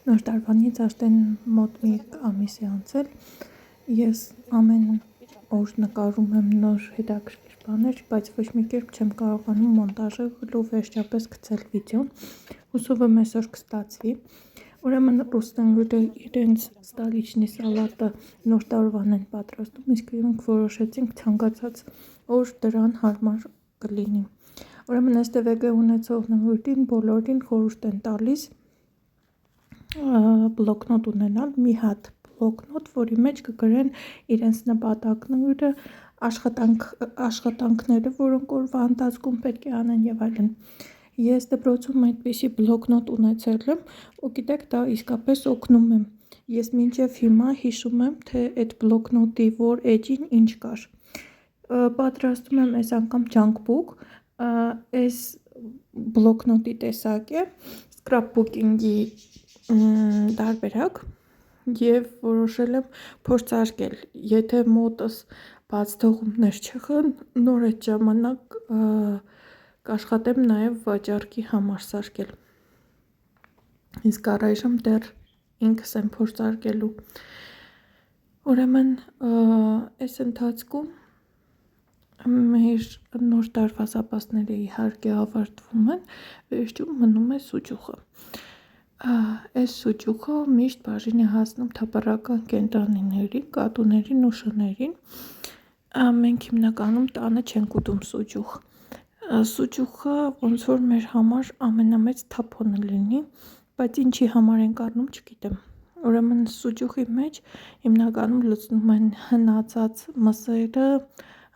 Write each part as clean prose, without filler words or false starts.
Նոր տարվանից արդեն մոտ մի ամիս է անցել, ես ամեն օր նկարում եմ նոր հետաքրքիր բաներ, բայց ոչ մի կերպ չեմ կարողանում մոնտաժել ու վերջապես գցել վիդեոն, հուսով եմ այսօր կստացվի, ուրեմն ռուսները իրենց ստալիչնի սալատը նոր տարվան են պատրաստում, իսկ իրենք որոշեցինք ցանկացած օր դրան հարմար կլինի, ուրեմն այստեղ եկե ունեցողներին բոլորին խորհուրդ են տալիս բլոկնոտ ունենալ, մի հատ բլոկնոտ, որի մեջ կգրեն իրենց նպատակները, աշխատանքները, որոնք օրվա ընթացքում պետք է անեն եւ այլն։ Ես դպրոցում այդպիսի բլոկնոտ ունեցել եմ ու գիտեք, դա իսկապես օգնում է։ Ես մինչև հիմա հիշում եմ, թե այդ բլոկնոտի որ էջին ինչ կար։ Պատրաստում եմ այս անգամ ջանկբուկ, այս բլոկնոտի տեսակ է, scrapbooking-ի տարբերակ եւ որոշել եմ փորձարկել, եթե մոտս բաց թողումներ չեղան, նոր այդ ժամանակ կաշխատեմ նաեւ վաճառքի համար սարքել, իսկ առայժմ դեռ ինքս եմ փորձարկելու, ուրեմն այս ընթացքում մեր նոր տարվա զապասները իհարկե ավարտվում են, վերջում մնում է սուջուխը, այս սուջուխը միշտ բաժին է հասնում թափառական կենդանիներին, կատուներին ու շներին, մենք հիմնականում տանը չենք ուտում սուջուխ, սուջուխը ոնց որ մեր համար ամենամեծ թափոնը լինի, բայց ինչի համար ենք առնում չգիտեմ, ուրեմն սուջուխի մեջ հիմնականում լցնում են հնացած մսերը,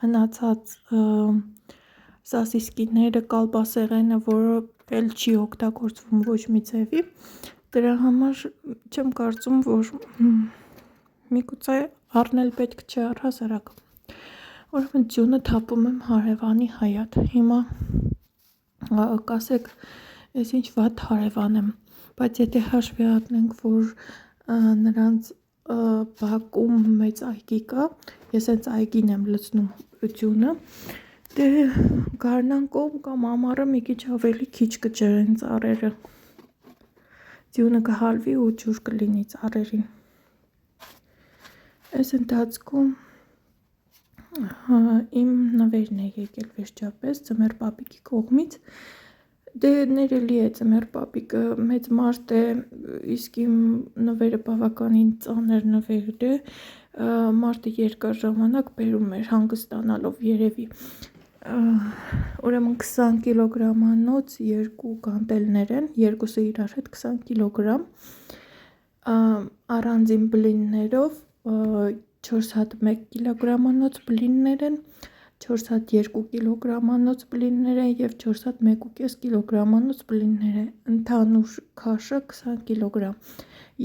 հնացած սասիսկիները, կալպասեղենը, որը էլ չի օգտագործվում ոչ մի ձևի, դրա համար չեմ կարծում, որ միգուցե առնել պետք չէ առհասարակ, ուրեմն ձյունը թափում եմ հարևանի հայատ, հիմա կասեք, ես ինչ վատ հարևան եմ, բայց եթե հաշվի առնենք, որ նրանց բակում մեծ այգի կա, ես հենց այգին եմ լցնում ձյունը, դե գարնան կողմ կամ ամառը մի քիչ ավելի քիչ կջրեն ծառերը, ձյունը կհալվի ու ջուր կլինի ծառերին, այս ընթացքում իմ նվերն է եկել վերջապես ձմեռ պապիկի կողմից, դե ներելի է ձմեռ պապիկը մեծ մարդ է, իսկ իմ նվերը բավականին ծանր նվեր է, մարդը երկար ժամանակ բերում էր հանգստանալով երևի, ուրեմն 20 կիլոգրամանոց երկու գանտելներ են, երկուսը իրար հետ 20 կիլոգրամ, առանձին բլիններով 4 հատ 1 կիլոգրամանոց բլիններ են, 4 հատ 2 կիլոգրամանոց բլիններ են և 4 հատ 1,5 կիլոգրամանոց բլիններ են, ընդհանուր քաշը 20 կիլոգրամ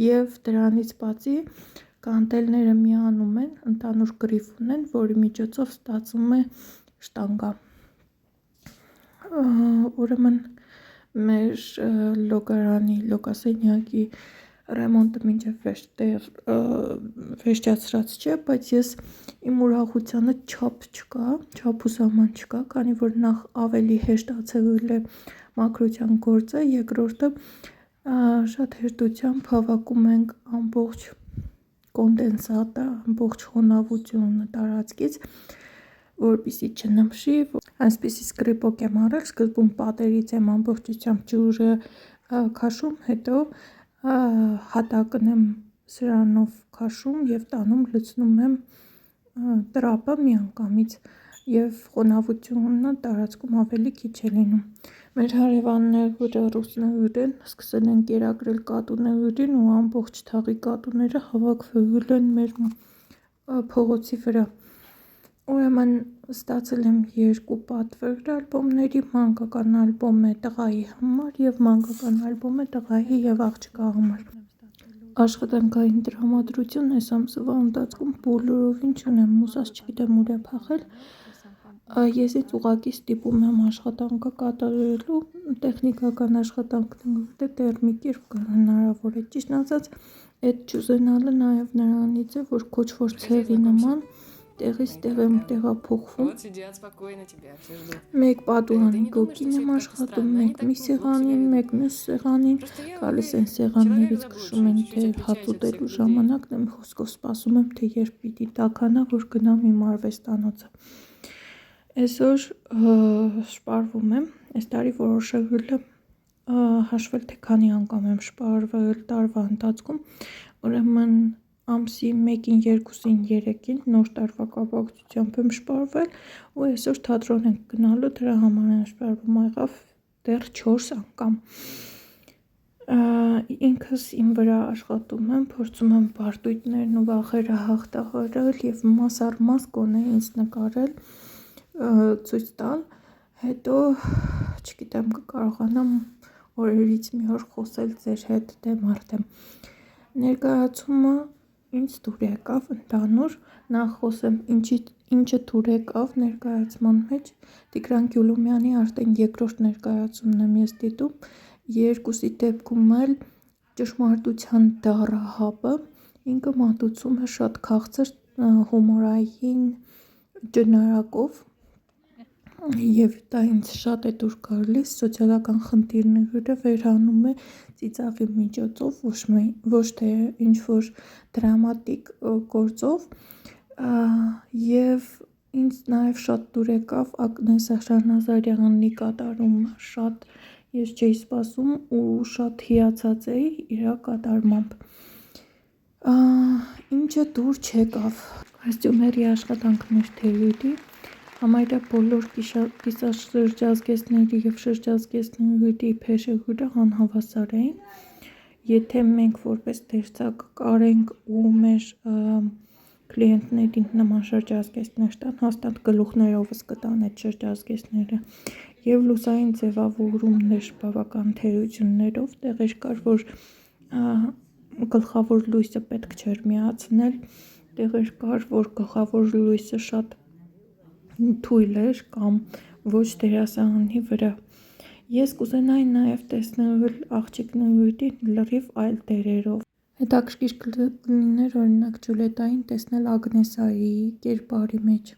և դրանից բացի գանտելները միանում են, ընդհանուր գրիֆ ունեն, որի միջոցով ստացվում է շտանգա, ուրեմն մեր լոգարանի լոգասենյակի ռեմոնտը մինչև վերջացրած չէ, բայց ես իմ ուրախությանը չափ չկա, չափ ու սահման չկա, քանի որ նախ ավելի հեշտացել է մաքրության գործը, երկրորդը շատ հեշտությամբ հավաքում ենք ամբողջ կոնդենսատը, ամբողջ խոնավությունը տարածքից, որպեսզի չնմշի, այսպիսի սկրիպոկ եմ արել, սկզբում պատերից եմ ամբողջությամբ ջուրը քաշում, հետո հատակն եմ սրանով քաշում և տանում լցնում եմ տրապը միանգամից և խոնավությունը տարածքում ավելի քիչ է լինում, մեր հարևանները ռուսներ են, սկսել են կերակրել կատուներին ու ամբողջ թաղի կատուները հավաքվել են մեր փողոցի վրա, ուրեմն ստացել եմ 2 պատվեր ալբոմների, մանկական ալբոմ է տղայի համար և մանկական ալբոմ է տղայի և աղջկա համար, աշխատանքային տրամադրություն այս ամսվա ընթացքում բոլորովին չունեմ, մուսած չգիտեմ ուր է փախել, ես ինձ ուղղակի ստիպում եմ աշխատանքը կատարելու, տեխնիկական աշխատանքները դեռ մի կերպ հնարավոր է, ճիշտն ասած այդ չուզենալը նաև նրանից է, որ քոչ-որ ցեղի նման տեղից տեղ եմ տեղափոխվում։ Вот сидят спокойно тебя, все ждут. Մեկ պատուհանի գոտին եմ աշխատում, մեկ մի սեղանին, մեկ մյուս սեղանին, գալիս են սեղաններից քշում են, թե հաց ուտելու ժամանակն եմ խոսքով սպասում եմ, թե երբ պիտի տաքանա, որ գնամ իմ արվեստանոցը։ Այսօր շպարվում եմ, այս տարի որոշել եմ հաշվել, թե քանի անգամ եմ շպարվել տարվա ընթացքում, ուրեմն ամսի 1-ին, 2-ին, 3-ին նոր տարվա կապակցությամբ եմ շպարվել ու այսօր թատրոն ենք գնալու, դրա համար եմ շպարվում, եղավ դեռ 4 անգամ։ Ինքս իմ վրա աշխատում եմ, փորձում եմ բարդույթներն ու վախերը հաղթահարել և մաս առ մաս գոնե ինձ նկարել, ցույց տալ, հետո չգիտեմ կկարողանամ օրերից մի օր խոսել ձեր հետ դեմ առ դեմ։ Ներկայացումը ինձ դուր եկավ ընդհանուր, նախ խոսեմ ինչը դուր եկավ ներկայացման մեջ, Տիգրան Գյուլումյանի արդեն երկրորդ ներկայացումն եմ ես դիտում, երկուսի դեպքում էլ ճշմարտության դառահապը, ինքը մատուցում է շատ քաղցր հումորային ճնարակով և դա ինձ շատ է դուր գալիս, սոցիալական խնդիրները վերանում է ծիծաղի միջոցով, ոչ թե ինչ-որ դրամատիկ գործով և ինձ նաև շատ դուր եկավ Ագնեսա Շահնազարյանի կատարումը, շատ ես չէի սպասում ու շատ հիացած էի իրա կատարմամբ։ Ինչը դուր չեկավ, կոստյումերի աշխատանքներ Թերյութի, համարյա բոլոր կիսաշրջազգեստների և շրջազգեստների փեշեգույրը անհավասար էին, եթե մենք որպես դերձակ կարենք ու մեր կլիենտներին նման շրջազգեստներ տան, հաստատ գլուխներովս կտան այդ շրջազգեստները և լուսային ձևավորումներ բավական թերություններով, տեղեր կար, որ գլխավոր լույսը պետք չէր միացնել, տեղեր կար, որ գլխավոր լույսը շատ թույլ էր կամ ոչ դերասանի վրա։ Ես կուզենայի նաև տեսնել աղջիկ Նյութին լրիվ այլ դերերով։ Հետաքրքիր կլիներ օրինակ Ջուլիետային տեսնել Ագնեսայի կերպարի մեջ։